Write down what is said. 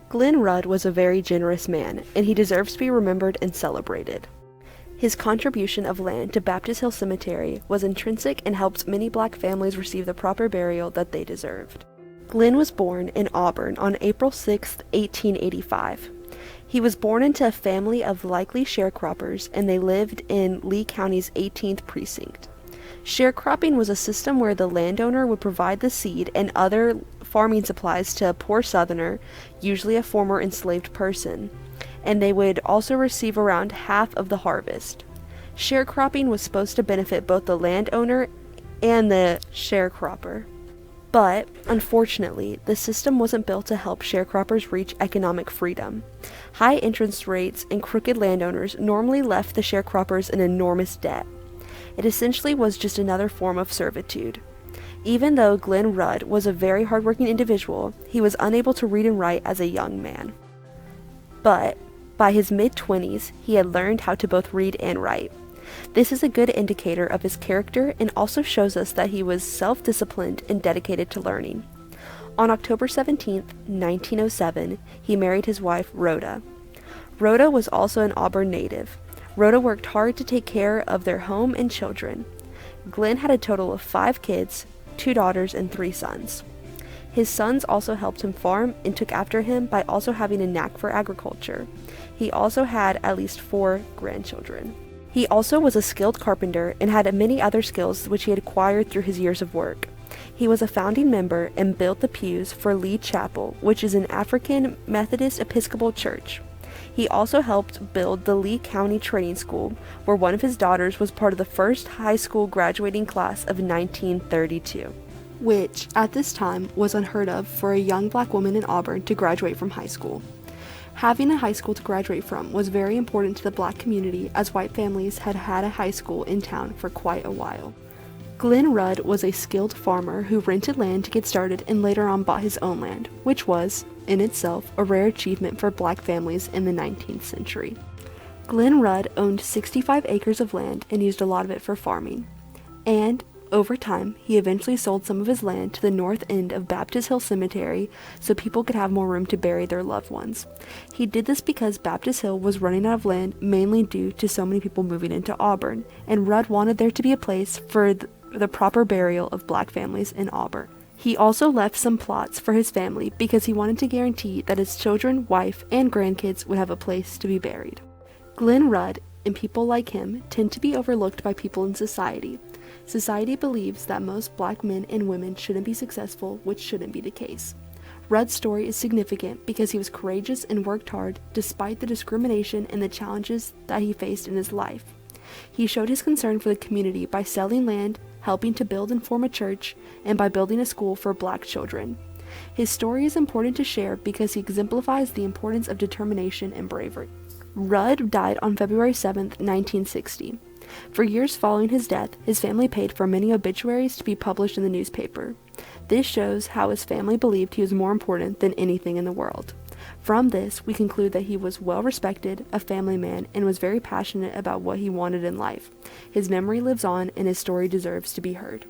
Glenn Rudd was a very generous man, and he deserves to be remembered and celebrated. His contribution of land to Baptist Hill Cemetery was intrinsic and helped many black families receive the proper burial that they deserved. Glenn was born in Auburn on April 6, 1885. He was born into a family of likely sharecroppers, and they lived in Lee County's 18th precinct. Sharecropping was a system where the landowner would provide the seed and other farming supplies to a poor southerner, usually a former enslaved person, and they would also receive around half of the harvest. Sharecropping was supposed to benefit both the landowner and the sharecropper. But, unfortunately, the system wasn't built to help sharecroppers reach economic freedom. High interest rates and crooked landowners normally left the sharecroppers in enormous debt. It essentially was just another form of servitude. Even though Glenn Rudd was a very hardworking individual, he was unable to read and write as a young man. But, by his mid-20s, he had learned how to both read and write. This is a good indicator of his character and also shows us that he was self-disciplined and dedicated to learning. On October 17, 1907, he married his wife, Rhoda. Rhoda was also an Auburn native. Rhoda worked hard to take care of their home and children. Glenn had a total of 5 kids, 2 daughters, and 3 sons. His sons also helped him farm and took after him by also having a knack for agriculture. He also had at least 4 grandchildren. He also was a skilled carpenter and had many other skills which he had acquired through his years of work. He was a founding member and built the pews for Lee Chapel, which is an African Methodist Episcopal church. He also helped build the Lee County Training School, where one of his daughters was part of the first high school graduating class of 1932, which, at this time, was unheard of for a young black woman in Auburn to graduate from high school. Having a high school to graduate from was very important to the black community, as white families had had a high school in town for quite a while. Glenn Rudd was a skilled farmer who rented land to get started and later on bought his own land, which was, in itself, a rare achievement for black families in the 19th century. Glenn Rudd owned 65 acres of land and used a lot of it for farming. And, over time, he eventually sold some of his land to the north end of Baptist Hill Cemetery so people could have more room to bury their loved ones. He did this because Baptist Hill was running out of land mainly due to so many people moving into Auburn, and Rudd wanted there to be a place for the proper burial of black families in Auburn. He also left some plots for his family because he wanted to guarantee that his children, wife, and grandkids would have a place to be buried. Glenn Rudd and people like him tend to be overlooked by people in society. Society believes that most black men and women shouldn't be successful, which shouldn't be the case. Rudd's story is significant because he was courageous and worked hard despite the discrimination and the challenges that he faced in his life. He showed his concern for the community by selling land, helping to build and form a church, and by building a school for black children. His story is important to share because he exemplifies the importance of determination and bravery. Rudd died on February 7, 1960. For years following his death, his family paid for many obituaries to be published in the newspaper. This shows how his family believed he was more important than anything in the world. From this, we conclude that he was well respected, a family man, and was very passionate about what he wanted in life. His memory lives on, and his story deserves to be heard.